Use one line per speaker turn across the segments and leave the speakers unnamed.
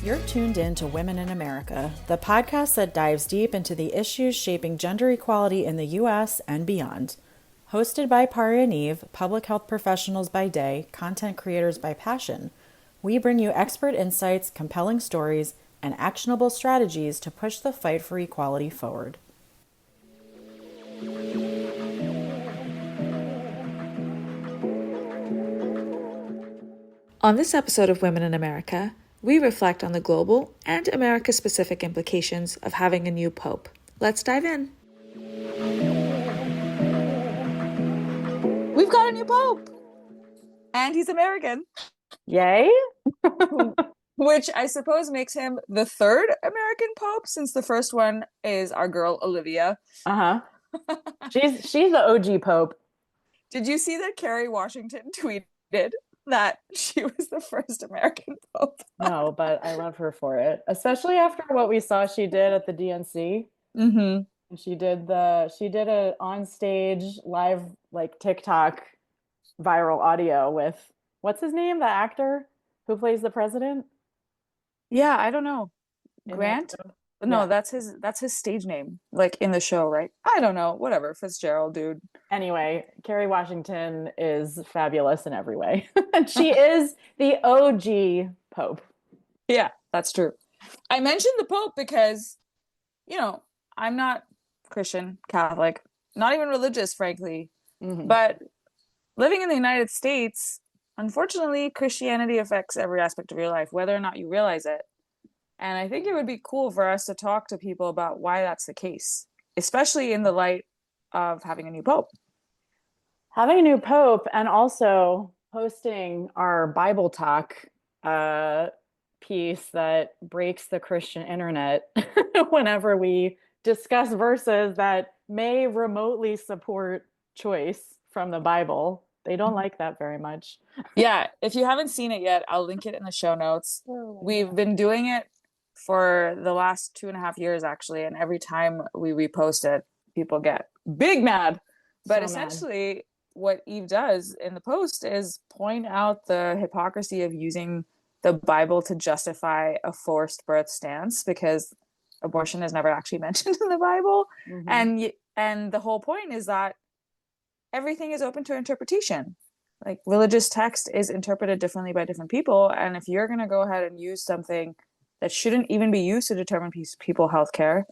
You're tuned in to Women in America, the podcast that dives deep into the issues shaping gender equality in the U.S. and beyond. Hosted by Pari and Eve, public health professionals by day, content creators by passion, we bring you expert insights, compelling stories, and actionable strategies to push the fight for equality forward.
On this episode of Women in America, we reflect on the global and America-specific implications of having a new pope. Let's dive in.
We've got a new pope, and he's American.
Yay!
Which I suppose makes him the third American pope, since the first one is our girl Olivia.
She's the OG pope.
Did you see that Kerry Washington tweeted that she was the first American pope?
No, but I love her for it, especially after what we saw she did at the DNC.
Mm-hmm.
She did a on stage live like TikTok viral audio with what's his name, the actor who plays the president?
Yeah, I don't know. Grant? No,
Yeah.
that's his stage name, like in the show, right? I don't know. Whatever, Fitzgerald, dude.
Anyway, Kerry Washington is fabulous in every way. She is the OG Pope.
Yeah, that's true. I mentioned the Pope because, I'm not Christian, Catholic, not even religious, frankly.
Mm-hmm.
But living in the United States, unfortunately, Christianity affects every aspect of your life, whether or not you realize it. And I think it would be cool for us to talk to people about why that's the case, especially in the light of having a new Pope.
Having a new Pope, and also hosting our Bible Talk piece that breaks the Christian internet whenever we discuss verses that may remotely support choice from the Bible. They don't like that very much.
Yeah, if you haven't seen it yet, I'll link it in the show notes. We've been doing it for the last 2.5 years, actually, and every time we repost it, people get big mad. But essentially, what Eve does in the post is point out the hypocrisy of using the Bible to justify a forced birth stance, because abortion is never actually mentioned in the Bible. Mm-hmm. And the whole point is that everything is open to interpretation. Like, religious text is interpreted differently by different people. And if you're going to go ahead and use something that shouldn't even be used to determine people healthcare,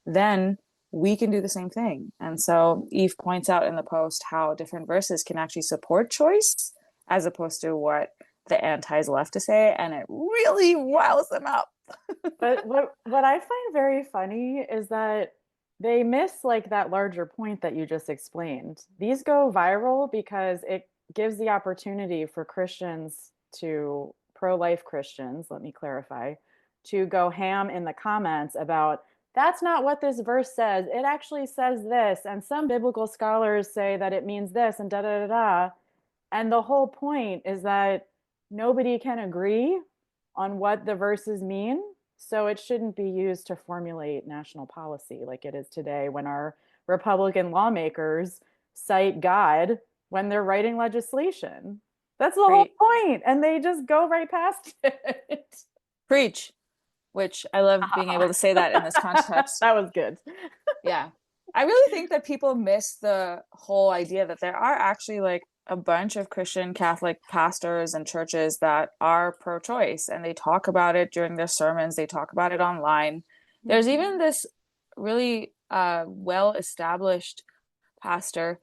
then we can do the same thing. And so Eve points out in the post how different verses can actually support choice as opposed to what the antis left to say. And it really wows them up.
But what I find very funny is that they miss like that larger point that you just explained. These go viral because it gives the opportunity for Christians to, pro-life Christians, let me clarify, to go ham in the comments about, that's not what this verse says. It actually says this. And some biblical scholars say that it means this and da da da da. And the whole point is that nobody can agree on what the verses mean. So it shouldn't be used to formulate national policy like it is today, when our Republican lawmakers cite God when they're writing legislation. That's the whole point. And they just go right past it.
Preach. Which I love being able to say that in this context.
That was good.
Yeah. I really think that people miss the whole idea that there are actually like a bunch of Christian Catholic pastors and churches that are pro-choice, and they talk about it during their sermons. They talk about it online. There's even this really well-established pastor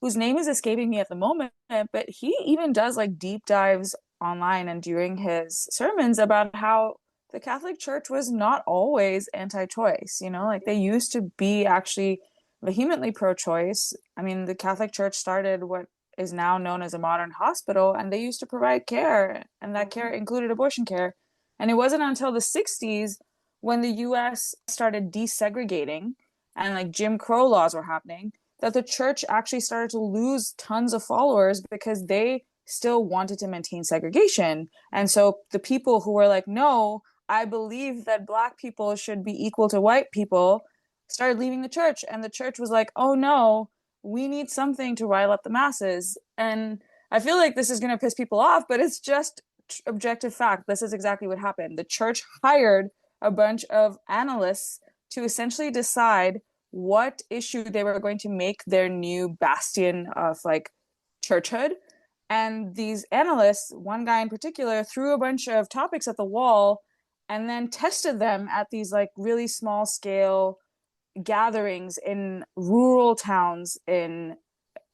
whose name is escaping me at the moment, but he even does like deep dives online and during his sermons about how the Catholic Church was not always anti-choice. Like they used to be actually vehemently pro-choice. I mean, the Catholic Church started what is now known as a modern hospital, and they used to provide care, and that care included abortion care. And it wasn't until the 60s when the US started desegregating and like Jim Crow laws were happening that the church actually started to lose tons of followers because they still wanted to maintain segregation. And so the people who were like, no, I believe that Black people should be equal to white people, started leaving the church. And the church was like, oh no, we need something to rile up the masses. And I feel like this is going to piss people off, but it's just objective fact. This is exactly what happened. The church hired a bunch of analysts to essentially decide what issue they were going to make their new bastion of like churchhood. And these analysts, one guy in particular, threw a bunch of topics at the wall and then tested them at these like really small scale gatherings in rural towns in,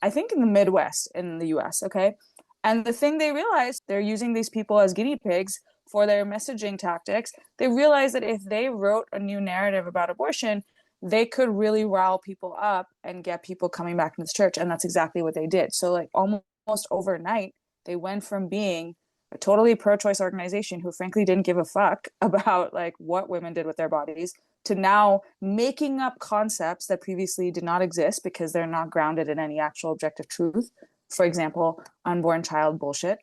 I think, in the Midwest in the US. Okay. And the thing they realized, they're using these people as guinea pigs for their messaging tactics. They realized that if they wrote a new narrative about abortion, they could really rile people up and get people coming back to the church. And that's exactly what they did. So, like, almost overnight, they went from being a totally pro-choice organization who frankly didn't give a fuck about like what women did with their bodies to now making up concepts that previously did not exist because they're not grounded in any actual objective truth. For example, unborn child bullshit.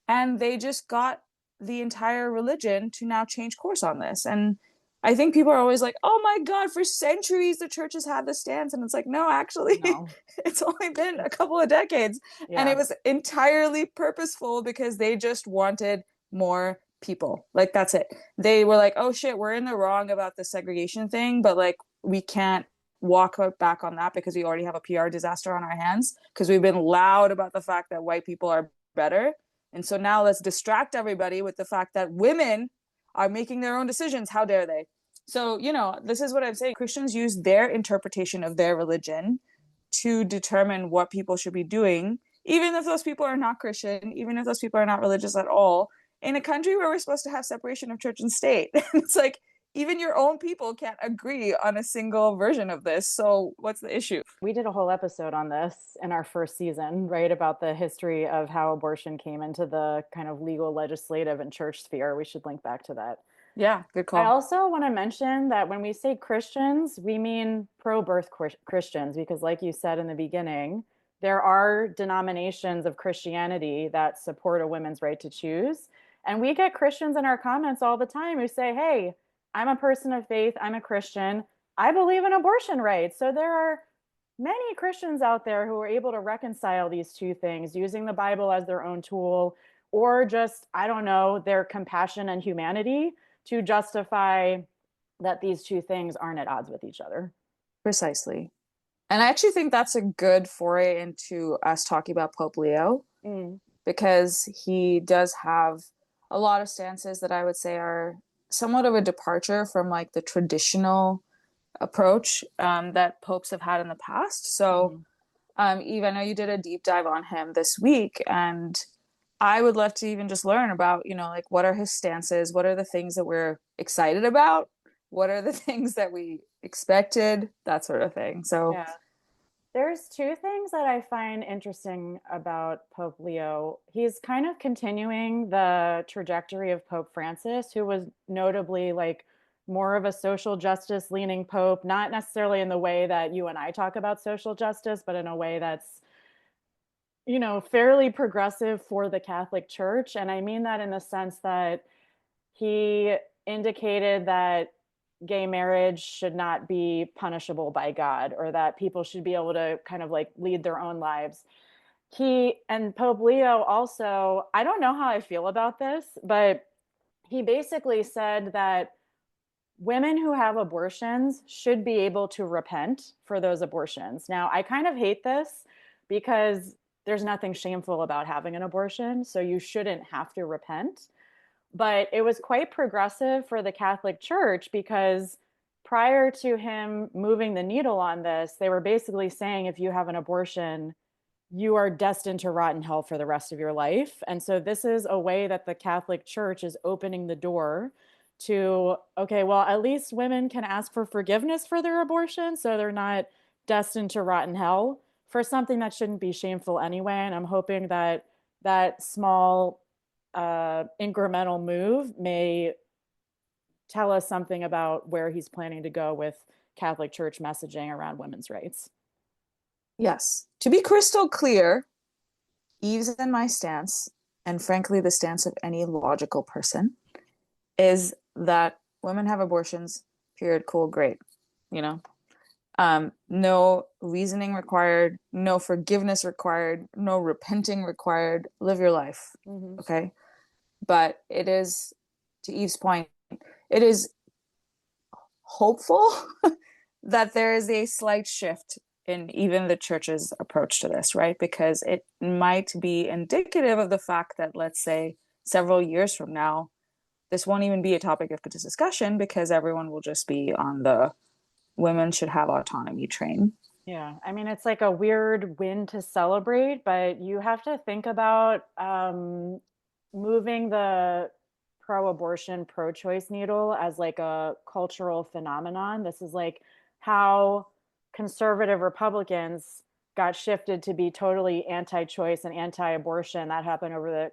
And they just got the entire religion to now change course on this. And I think people are always like, oh my God, for centuries the church has had this stance. And it's like, no, actually,
No.
it's only been a couple of decades. And
Yeah.
it was entirely purposeful because they just wanted more people. Like, that's it. They were like, oh shit, we're in the wrong about the segregation thing, but like, we can't walk back on that because we already have a PR disaster on our hands because we've been loud about the fact that white people are better. And so now let's distract everybody with the fact that women are making their own decisions. How dare they? So, you know, this is what I'm saying. Christians use their interpretation of their religion to determine what people should be doing, even if those people are not Christian, even if those people are not religious at all, in a country where we're supposed to have separation of church and state. It's like, even your own people can't agree on a single version of this. So what's the issue?
We did a whole episode on this in our first season, right? About the history of how abortion came into the kind of legal, legislative, and church sphere. We should link back to that.
Yeah, good
I
call.
also want to mention that when we say Christians, we mean pro birth Christians, because, like you said in the beginning, there are denominations of Christianity that support a woman's right to choose. And we get Christians in our comments all the time who say, hey, I'm a person of faith, I'm a Christian, I believe in abortion rights. So there are many Christians out there who are able to reconcile these two things using the Bible as their own tool, or just, I don't know, their compassion and humanity to justify that these two things aren't at odds with each other.
Precisely. And I actually think that's a good foray into us talking about Pope Leo
Mm.
because he does have a lot of stances that I would say are somewhat of a departure from like the traditional approach that popes have had in the past. So,
Mhm.
Eve, I know you did a deep dive on him this week, and I would love to even just learn about, you know, like what are his stances? What are the things that we're excited about? What are the things that we expected? That sort of thing. So,
Yeah. There's two things that I find interesting about Pope Leo. He's kind of continuing the trajectory of Pope Francis, who was notably like more of a social justice leaning pope, not necessarily in the way that you and I talk about social justice, but in a way that's, you know, fairly progressive for the Catholic Church. And I mean that in the sense that he indicated that gay marriage should not be punishable by God, or that people should be able to kind of like lead their own lives. He and Pope Leo also, I don't know how I feel about this, but he basically said that women who have abortions should be able to repent for those abortions. Now, I kind of hate this because there's nothing shameful about having an abortion, so you shouldn't have to repent. But it was quite progressive for the Catholic Church because prior to him moving the needle on this, they were basically saying if you have an abortion, you are destined to rot in hell for the rest of your life. And so this is a way that the Catholic Church is opening the door to, okay, well, at least women can ask for forgiveness for their abortion, so they're not destined to rot in hell for something that shouldn't be shameful anyway. And I'm hoping that that small incremental move may tell us something about where he's planning to go with Catholic Church messaging around women's rights.
yes, to be crystal clear, Eve's and my stance, and frankly, the stance of any logical person, is that women have abortions, period, cool, great. You know, no reasoning required, no forgiveness required, no repenting required. Live your life.
Mm-hmm.
Okay. But it is, to Eve's point, it is hopeful that there is a slight shift in even the church's approach to this, right? Because it might be indicative of the fact that, let's say, several years from now, this won't even be a topic of discussion because everyone will just be on the women should have autonomy train.
Yeah, I mean, it's like a weird win to celebrate, but you have to think about moving the pro-abortion, pro-choice needle as like a cultural phenomenon. This is like how conservative Republicans got shifted to be totally anti-choice and anti-abortion. That happened over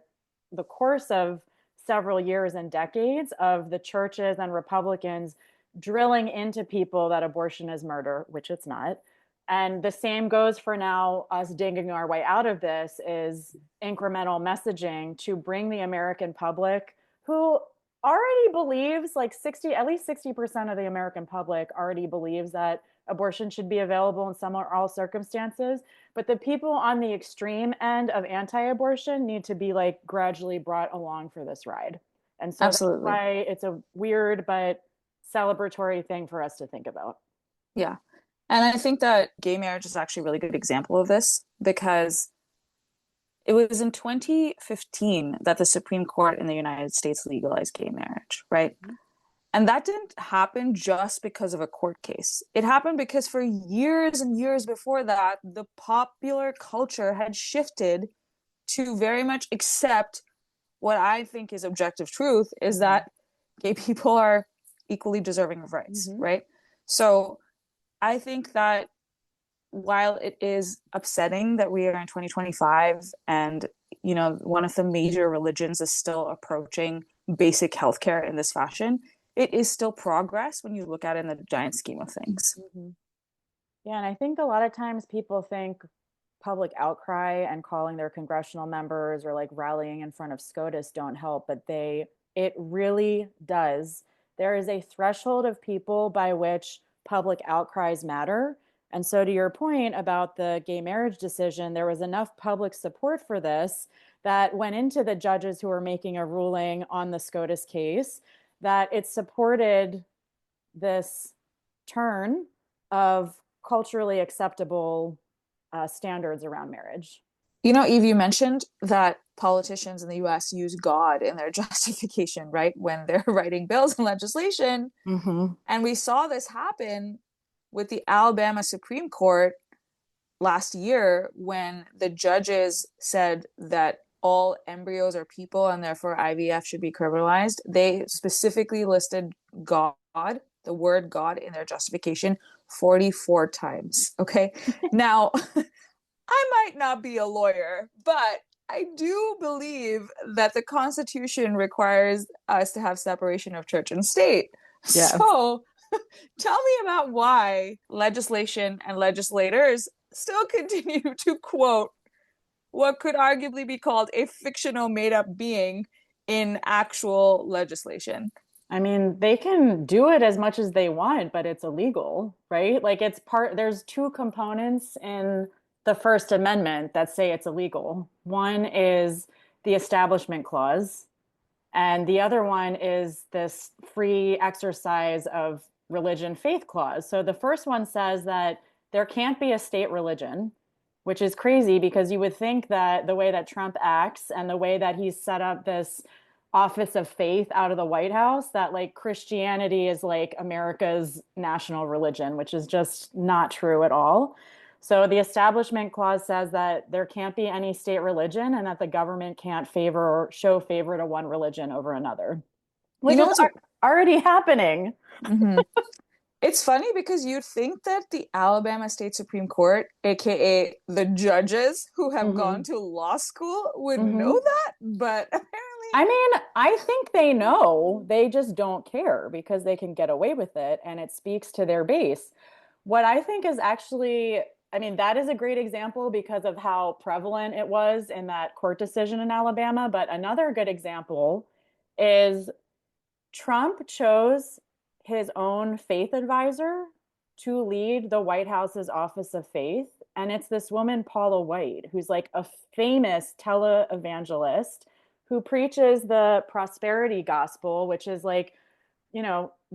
the course of several years and decades of the churches and Republicans drilling into people that abortion is murder, which it's not. And the same goes for now, us digging our way out of this is incremental messaging to bring the American public who already believes like 60, at least 60% of the American public already believes that abortion should be available in some or all circumstances. But the people on the extreme end of anti-abortion need to be like gradually brought along for this ride. And so that's
Absolutely.
why it's a weird but celebratory thing for us to think about.
Yeah. And I think that gay marriage is actually a really good example of this because it was in 2015 that the Supreme Court in the United States legalized gay marriage, right? And that didn't happen just because of a court case. It happened because for years and years before that, the popular culture had shifted to very much accept what I think is objective truth is
Mm-hmm.
that gay people are equally deserving of rights,
Mm-hmm.
right? So I think that while it is upsetting that we are in 2025 and one of the major religions is still approaching basic healthcare in this fashion, it is still progress when you look at it in the giant scheme of things.
Mm-hmm. Yeah, and I think a lot of times people think public outcry and calling their congressional members or like rallying in front of SCOTUS don't help, but it really does. There is a threshold of people by which public outcries matter. And so, to your point about the gay marriage decision, there was enough public support for this that went into the judges who were making a ruling on the SCOTUS case that it supported this turn of culturally acceptable standards around marriage.
Eve, you mentioned that politicians in the US use God in their justification, right? When they're writing bills and legislation.
Mm-hmm.
And we saw this happen with the Alabama Supreme Court last year when the judges said that all embryos are people and therefore IVF should be criminalized. They specifically listed God, the word God, in their justification 44 times. Okay. Now, I might not be a lawyer, but I do believe that the Constitution requires us to have separation of church and state.
Yes.
So tell me about why legislation and legislators still continue to quote what could arguably be called a fictional made up being in actual legislation.
I mean, they can do it as much as they want, but it's illegal, right? Like it's there's two components in the First Amendment that say it's illegal. One is the Establishment Clause, and the other one is this free exercise of religion faith clause. So the first one says that there can't be a state religion, which is crazy because you would think that the way that Trump acts and the way that he's set up this office of faith out of the White House, that like Christianity is like America's national religion, which is just not true at all. So the Establishment Clause says that there can't be any state religion and that the government can't favor or show favor to one religion over another,
You
which
know
is
what's
already happening.
mm-hmm. It's funny because you'd think that the Alabama State Supreme Court, aka the judges who have gone
Mm-hmm.
to law school, would know
Mm-hmm.
that, but
I
apparently,
mean, I think they know. They just don't care because they can get away with it and it speaks to their base. What I think is actually, I mean, that is a great example because of how prevalent it was in that court decision in Alabama. But another good example is Trump chose his own faith advisor to lead the White House's Office of Faith. And it's this woman, Paula White, who's like a famous televangelist who preaches the prosperity gospel, which is like,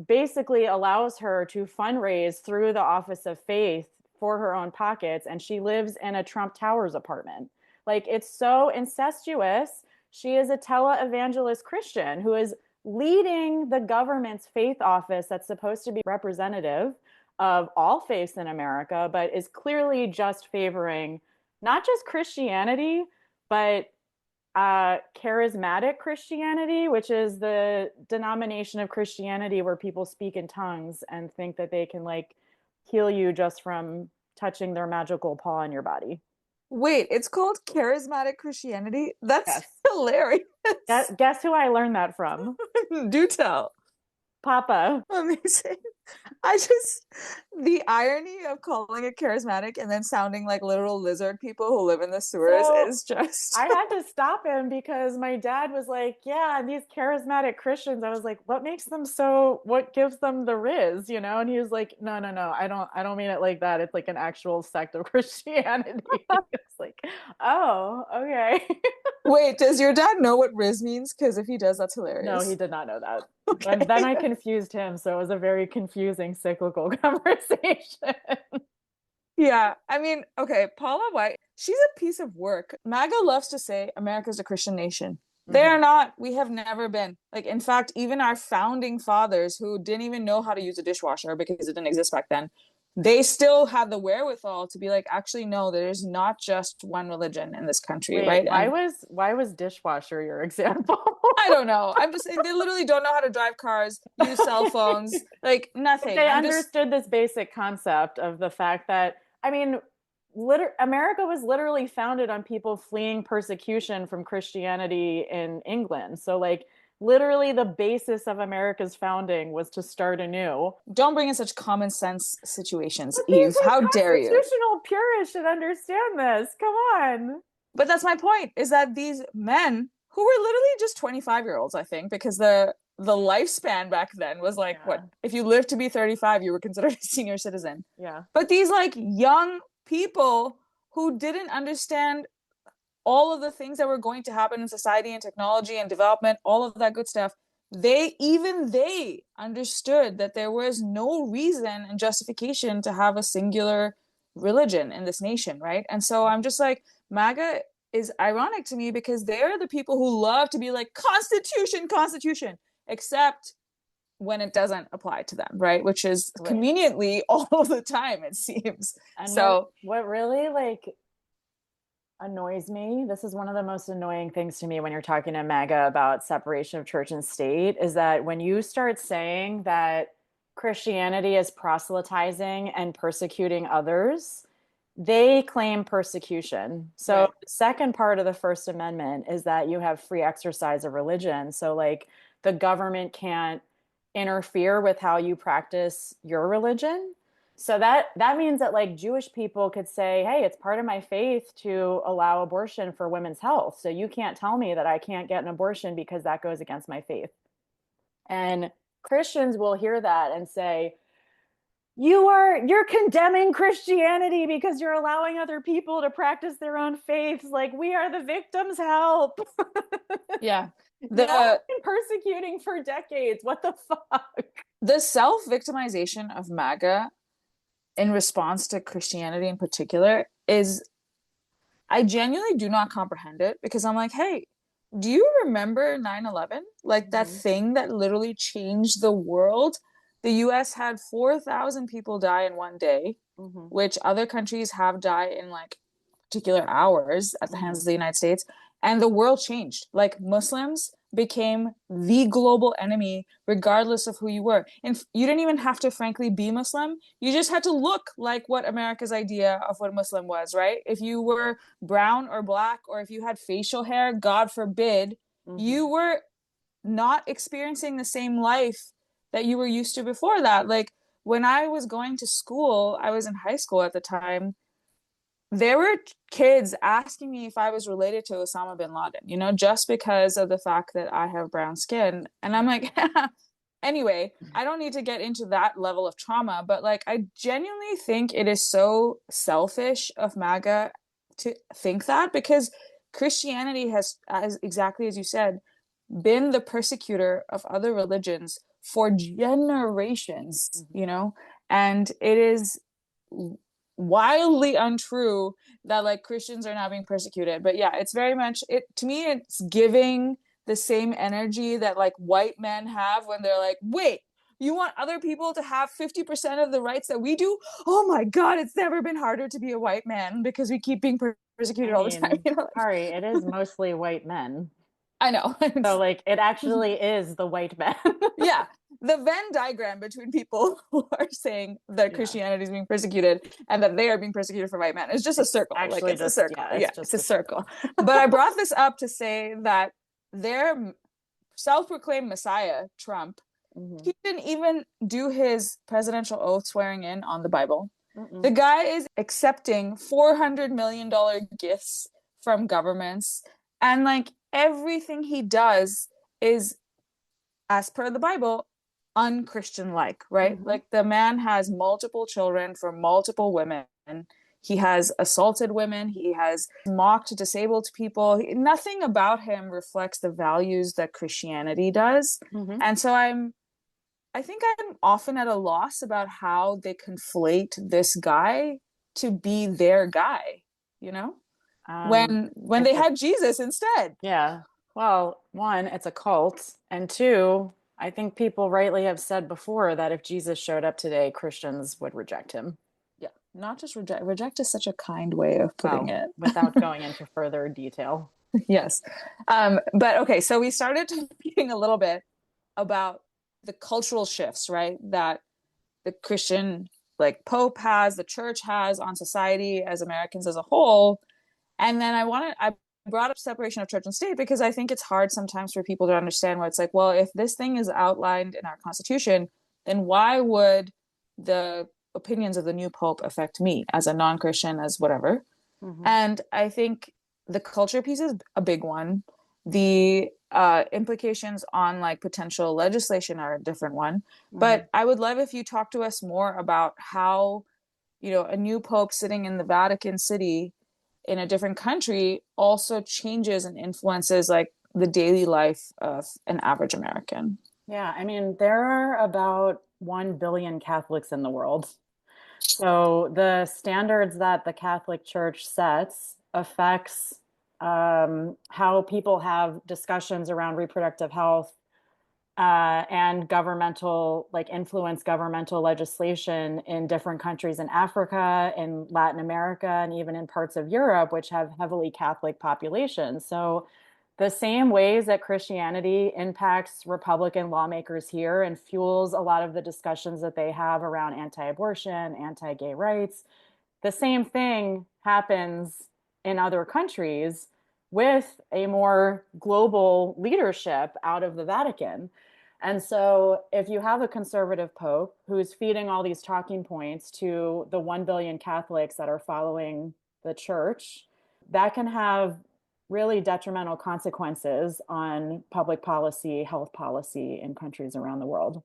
basically allows her to fundraise through the office of faith for her own pockets. And she lives in a Trump Towers apartment. Like, it's so incestuous. She is a televangelist Christian who is leading the government's faith office that's supposed to be representative of all faiths in America, but is clearly just favoring not just Christianity, but charismatic Christianity, which is the denomination of Christianity where people speak in tongues and think that they can like heal you just from touching their magical paw on your body.
Wait, it's called charismatic Christianity? That's
Yes.
hilarious.
Guess who I learned that from?
Do tell.
Papa.
Amazing. I just, the irony of calling it charismatic and then sounding like literal lizard people who live in the sewers
So
is just.
I had to stop him because my dad was like, yeah, these charismatic Christians. I was like, what gives them the riz, And he was like, no, no, no, I don't mean it like that. It's like an actual sect of Christianity. It's like, oh, okay.
Wait, does your dad know what Riz means? Because if he does, that's
No, he
hilarious.
did not know that. And then
Okay.
I confused him, so it was a very confusing cyclical conversation.
Yeah, I mean, okay, Paula White, she's a piece of work. MAGA loves to say America's a Christian nation. They are
Mhm.
not. We have never been. Like, in fact, even our founding fathers who didn't even know how to use a dishwasher because it didn't exist back then, they still had the wherewithal to be like, actually, no, there's not just one religion in this country,
Wait,
right? And
why was dishwasher your example?
I don't know. I'm just saying they literally don't know how to drive cars, use cell phones, like
But
nothing.
they
I'm just
understood this basic concept of the fact that, I mean, America was literally founded on people fleeing persecution from Christianity in England. So, like, literally, the basis of America's founding was to start anew.
don't bring in such common sense situations,
But these
Eve.
like
How dare you?
constitutional purists should understand this. Come on.
But that's my point, is that these men who were literally just 25-year-olds, I think, because the lifespan back then was like, what,
Yeah.
if you lived to be 35, you were considered a senior citizen.
Yeah.
But these like young people who didn't understand all of the things that were going to happen in society and technology and development, all of that good stuff, they understood that there was no reason and justification to have a singular religion in this nation, right? And so I'm just like, MAGA is ironic to me because they're the people who love to be like, Constitution, Constitution, except when it doesn't apply to them, right? Which is
Right.
conveniently all the time, it seems.
And
So
what really like annoys me, this is one of the most annoying things to me when you're talking to MAGA about separation of church and state, is that when you start saying that Christianity is proselytizing and persecuting others, they claim persecution. So
right.
the second part of the First Amendment is that you have free exercise of religion. So like the government can't interfere with how you practice your religion. So that means that like Jewish people could say, "Hey, it's part of my faith to allow abortion for women's health. So you can't tell me that I can't get an abortion because that goes against my faith." And Christians will hear that and say, you're condemning Christianity because you're allowing other people to practice their own faiths. Like, we are the victims, help.
Yeah.
Y'all have
The
been persecuting for decades. What the fuck?
the self-victimization of MAGA in response to Christianity in particular is, I genuinely do not comprehend it because I'm like, hey, do you remember 9/11? Like that
Mhm.
thing that literally changed the world? The US had 4,000 people die in one day,
Mhm.
which other countries have died in like particular hours at the hands
Mhm.
of the United States. And the world changed. Like Muslims became the global enemy, regardless of who you were. And you didn't even have to, frankly, be Muslim. You just had to look like what America's idea of what Muslim was, right? If you were brown or black, or if you had facial hair, God forbid, you
Mhm.
were not experiencing the same life that you were used to before that. Like when I was going to school, I was in high school at the time, there were kids asking me if I was related to Osama bin Laden, just because of the fact that I have brown skin. And I'm like, anyway, I don't need to get into that level of trauma, but like, I genuinely think it is so selfish of MAGA to think that because Christianity has, as exactly as you said, been the persecutor of other religions for generations,
Mhm.
you know, and it is wildly untrue that like Christians are now being persecuted. But yeah, it's very much it to me, it's giving the same energy that like white men have when they're like, wait, you want other people to have 50% of the rights that we do? Oh my God, it's never been harder to be a white man because we keep being
I
persecuted all the time.
mean,
You know, like,
Kari, it is mostly white men.
I know.
So like it actually is the white men.
Yeah, the Venn diagram between people who are saying that
Yeah.
Christianity is being persecuted and that they are being persecuted for white men. It's just a
It's
circle. Like
actually
it's a
just,
circle.
yeah,
Yeah,
it's
it's a
just a
circle.
circle.
But I brought this up to say that their self-proclaimed Messiah, Trump,
Hmm.
he didn't even do his presidential oath swearing in on the Bible. The
Mm-mm.
guy is accepting $400 million gifts from governments, and like everything he does is, as per the Bible, unchristian like, right?
Hmm.
Like the man has multiple children from multiple women. He has assaulted women. He has mocked disabled people. Nothing about him reflects the values that Christianity does.
Hmm.
And so I think I'm often at a loss about how they conflate this guy to be their guy, you know? When they
It's a,
had Jesus instead.
yeah. Well, one, it's a cult. And two, I think people rightly have said before that if Jesus showed up today, Christians would reject him.
Yeah, not just reject. Reject is such a kind way of putting
Well,
it.
without going into further detail.
Yes. But okay, so we started talking a little bit about the cultural shifts, right? That the Christian like Pope has, the church has on society as Americans as a whole. And then I brought up separation of church and state because I think it's hard sometimes for people to understand what it's like, well, if this thing is outlined in our Constitution, then why would the opinions of the new Pope affect me as a non-Christian, as whatever?
Hmm.
And I think the culture piece is a big one. The implications on like potential legislation are a different one.
Hmm.
But I would love if you talk to us more about how, you know, a new pope sitting in the Vatican City in a different country also changes and influences like the daily life of an average American.
Yeah, I mean, there are about 1 billion Catholics in the world. So the standards that the Catholic Church sets affects how people have discussions around reproductive health and governmental, like influence governmental legislation in different countries in Africa, in Latin America, and even in parts of Europe, which have heavily Catholic populations. So the same ways that Christianity impacts Republican lawmakers here and fuels a lot of the discussions that they have around anti-abortion, anti-gay rights, the same thing happens in other countries with a more global leadership out of the Vatican. And so, if you have a conservative pope who's feeding all these talking points to the 1 billion Catholics that are following the church, that can have really detrimental consequences on public policy, health policy in countries around the world.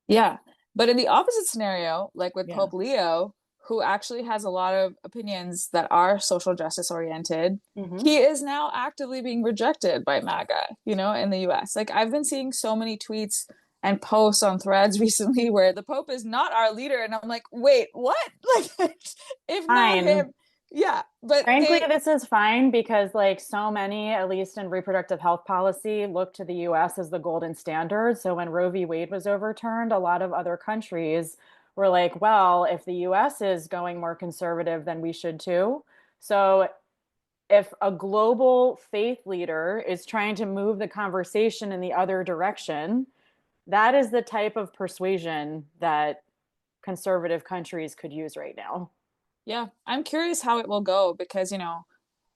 Yeah. But in the opposite scenario, like with
Yeah.
Pope Leo, who actually has a lot of opinions that are social justice oriented,
Hmm.
he is now actively being rejected by MAGA, you know, in the US. Like I've been seeing so many tweets and posts on threads recently where the Pope is not our leader. And I'm like, wait, what? Like, if not
Fine.
him, yeah. But
Frankly,
they,
this is fine because, like, so many, at least in reproductive health policy, look to the US as the golden standard. So when Roe v. Wade was overturned, a lot of other countries were like, well, if the US is going more conservative, then we should too. So if a global faith leader is trying to move the conversation in the other direction, that is the type of persuasion that conservative countries could use right now.
yeah, I'm curious how it will go because, you know,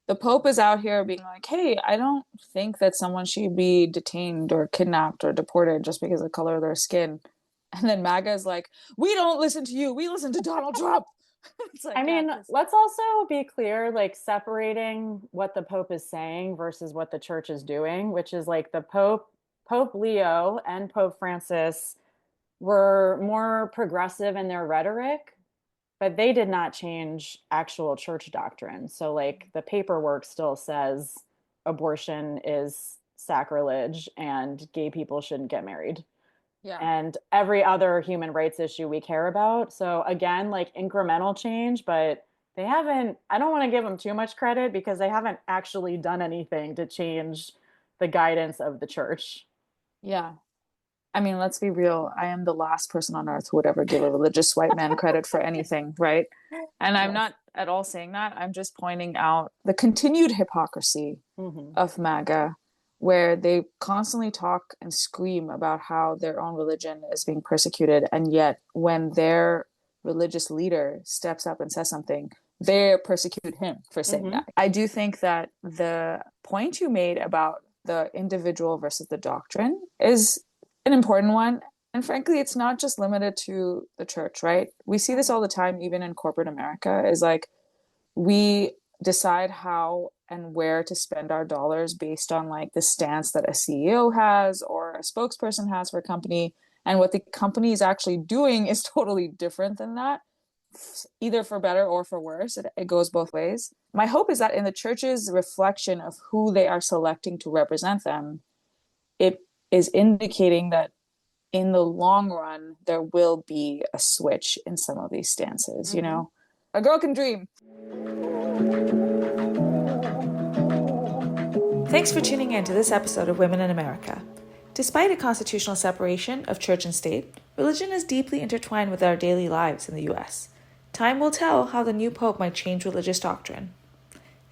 the Pope is out here being like, hey, I don't think that someone should be detained or kidnapped or deported just because of the color of their skin. And then MAGA is like, we don't listen to you. We listen to Donald Trump. It's
I
like, yeah,
mean,
because
let's also be clear, like separating what the Pope is saying versus what the church is doing, which is like the Pope, Pope Leo and Pope Francis were more progressive in their rhetoric, but they did not change actual church doctrine. So like the paperwork still says abortion is sacrilege and gay people shouldn't get married.
Yeah.
And every other human rights issue we care about. So again, like incremental change, but they haven't, I don't want to give them too much credit because they haven't actually done anything to change the guidance of the church.
Yeah. I mean, let's be real. I am the last person on earth who would ever give a religious white man credit for anything, right? And I'm
Yes.
not at all saying that. I'm just pointing out the continued hypocrisy of MAGA, where they constantly talk and scream about how their own religion is being persecuted. And yet, when their religious leader steps up and says something, they persecute him for saying that. I do think that the point you made about the individual versus the doctrine is an important one. And frankly, it's not just limited to the church, right? We see this all the time, even in corporate America, is like we decide how and where to spend our dollars based on like the stance that a CEO has or a spokesperson has for a company. And what the company is actually doing is totally different than that, either for better or for worse. It goes both ways. My hope is that in the church's reflection of who they are selecting to represent them, it is indicating that in the long run, there will be a switch in some of these stances, you know? A girl can dream.
Thanks for tuning in to this episode of Women in America. Despite a constitutional separation of church and state, religion is deeply intertwined with our daily lives in the U.S. Time will tell how the new pope might change religious doctrine.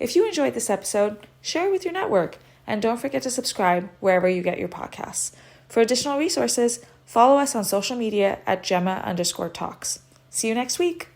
If you enjoyed this episode, share it with your network, and don't forget to subscribe wherever you get your podcasts. For additional resources, follow us on social media at Gemma_talks. See you next week.